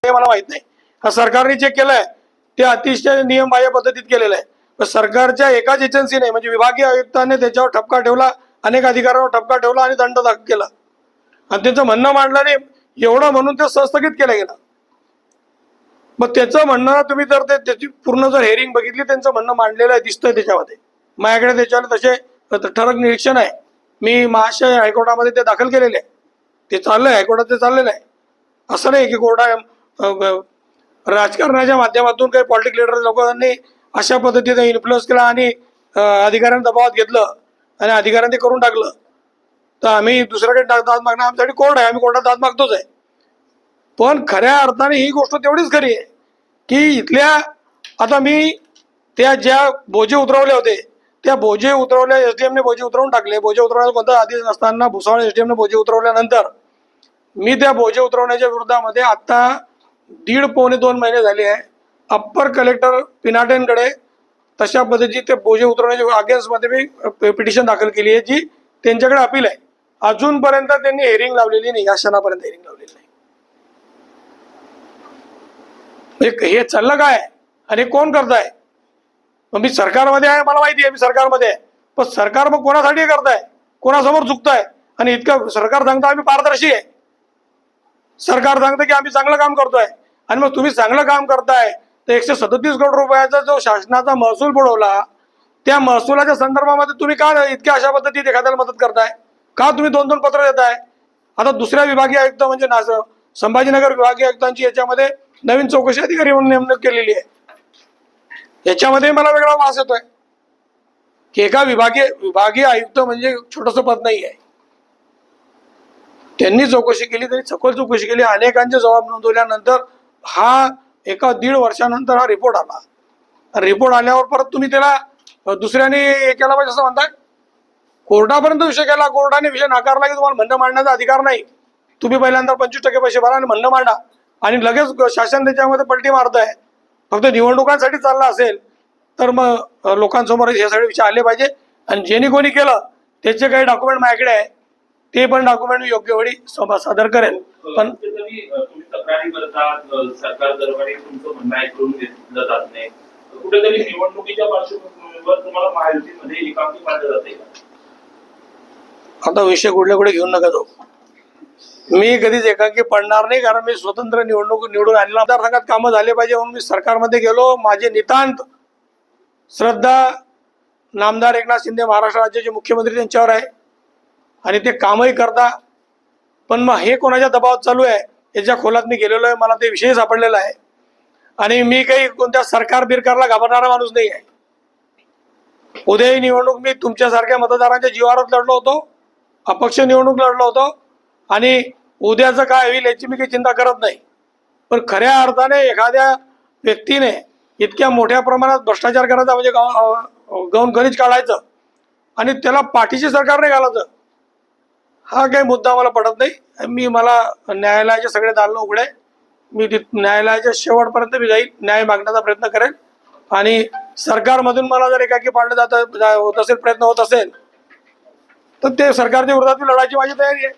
आहे मला माहित नाही. हा सरकारने चेक केलंय ते अतिशय नियमबाह्य पद्धतीत केलेलं आहे. पण सरकारच्या एकाच एजन्सीने म्हणजे विभागीय आयुक्ताने त्याच्यावर ठपका ठेवला, अनेक अधिकाऱ्यांवर ठपका ठेवला आणि दंड दाखल केला आणि त्यांचं म्हणणं मांडलं नाही एवढं म्हणून ते संस्थगित केलं गेलं. मग त्याचं म्हणणं तुम्ही जर त्याची पूर्ण जर हेअरिंग बघितली त्यांचं म्हणणं मांडलेलं आहे दिसतंय त्याच्यामध्ये. माझ्याकडे त्याच्यावर तसे ठळक निरीक्षण आहे. मी महाराष्ट्र हायकोर्टामध्ये ते दाखल केलेले आहे. ते चाललंय हायकोर्टात ते चाललेलं आहे. असं नाही की कोर्टात राजकारणाच्या माध्यमातून काही पॉलिटिकल लीडर लोकांनी अशा पद्धतीने इन्फ्लुअन्स केला आणि अधिकाऱ्यांना दबावात घेतलं आणि अधिकाऱ्यांनी ते करून टाकलं. तर आम्ही दुसऱ्याकडे दाद मागणं आमच्यासाठी कोर्ट आहे, आम्ही कोर्टात दाद मागतोच आहे. पण खऱ्या अर्थाने ही गोष्ट तेवढीच खरी आहे की इथल्या आता मी त्या ज्या बोजे उतरवले होते त्या बोजे उतरवल्या एसडीएमने बोजे उतरवून टाकले. बोजे उतरवण्याचा कोणता आधी नसताना भुसावळ एसडीएमने बोजे उतरवल्यानंतर मी त्या बोजे उतरवण्याच्या विरोधामध्ये आता 1.5-2 महिने झाले आहे अप्पर कलेक्टर पिनाटेंकडे तशा पद्धतीची ते बोजे उतरवण्याच्या अगेन्स्टमध्ये मी पिटिशन दाखल केली आहे जी त्यांच्याकडे अपील आहे. अजूनपर्यंत त्यांनी हेअरिंग लावलेली नाही, या क्षणापर्यंत हेअरिंग लावलेली नाही. हे चाललं काय आणि कोण करताय? मग मी सरकारमध्ये आहे, मला माहिती आहे मी सरकारमध्ये आहे, पण सरकार मग कोणासाठी करताय, कोणासमोर झुकताय? आणि इतकं सरकार सांगतं आम्ही पारदर्शी आहे, सरकार सांगतं की आम्ही चांगलं काम करतोय आणि मग तुम्ही चांगलं काम करताय तर 137 करोड रुपयाचा जो शासनाचा महसूल बुडवला त्या महसुलाच्या संदर्भामध्ये तुम्ही का इतक्या अशा पद्धतीत एखाद्याला मदत करताय? का तुम्ही 2-2 पत्र देताय? आता दुसऱ्या विभागीय आयुक्त म्हणजे संभाजीनगर विभागीय आयुक्तांची याच्यामध्ये नवीन चौकशी अधिकारी म्हणून नेमणूक केलेली आहे. याच्यामध्ये मला वेगळा वास येतोय की एका विभागीय आयुक्त म्हणजे छोटंसं पद नाही आहे. त्यांनी चौकशी केली, त्यांनी सखोल चौकशी केली, अनेकांचे जबाब नोंदवल्यानंतर हा एका 1.5 वर्षानंतर हा रिपोर्ट आला. रिपोर्ट आल्यावर परत तुम्ही त्याला दुसऱ्याने हे केला पाहिजे असं म्हणताय. कोर्टापर्यंत विषय केला, कोर्टाने विषय नाकारला की तुम्हाला म्हणणं मांडण्याचा अधिकार नाही, तुम्ही पहिल्यांदा 25% पैसे भरा आणि म्हणणं मांडा आणि लगेच शासन त्याच्यामध्ये पलटी मारत आहे. फक्त निवडणुकांसाठी चालला असेल तर मग लोकांसमोर हे सगळे विषय आले पाहिजे आणि ज्यांनी कोणी केलं त्याचे काही डॉक्युमेंट माझ्याकडे आहे, ते पण डॉक्युमेंट योग्य वेळी सादर करेल. पण तुम्ही तक्रारी करतात, सरकार दरबारी तुमचं म्हणणं ऐकून घेतलं जात नाही, कुठेतरी निवडणुकीच्या पार्श्वभूमीवर तुम्हाला महायुतीमध्ये एकांकी मानलं जाते का? आता विषय कुठले घेऊन नका जाऊ. मी कधीच एकांकी पडणार नाही, कारण मी स्वतंत्र निवडून आलेला मतदारसंघात कामं झाले पाहिजे म्हणून मी सरकारमध्ये गेलो. माझे नितांत श्रद्धा नामदार एकनाथ शिंदे महाराष्ट्र राज्याचे मुख्यमंत्री त्यांच्यावर आहे आणि ते कामही करता. पण मग हे कोणाच्या दबावात चालू आहे याच्या खोलात मी गेलेलो आहे, मला ते विषय सापडलेला आहे आणि मी काही कोणत्या सरकार बिरकारला घाबरणारा माणूस नाही आहे. उद्याही निवडणूक मी तुमच्यासारख्या मतदारांच्या जीवावरच लढलो होतो, अपक्ष निवडणूक लढलो होतो आणि उद्याचं काय होईल याची मी काही चिंता करत नाही. पण खऱ्या अर्थाने एखाद्या व्यक्तीने इतक्या मोठ्या प्रमाणात भ्रष्टाचार करायचा म्हणजे गौण गणित काढायचं आणि त्याला पाठीशी सरकारने घालायचं, हा काही मुद्दा मला पडत नाही. मला न्यायालयाचे सगळे दालन उघडे, मी न्यायालयाच्या शेवटपर्यंत मी जाईल, न्याय मागण्याचा प्रयत्न करेल आणि सरकारमधून मला जर एकाकी पाडलं होत असेल, प्रयत्न होत असेल तर ते सरकारच्या विरोधात लढायची माझी तयारी आहे.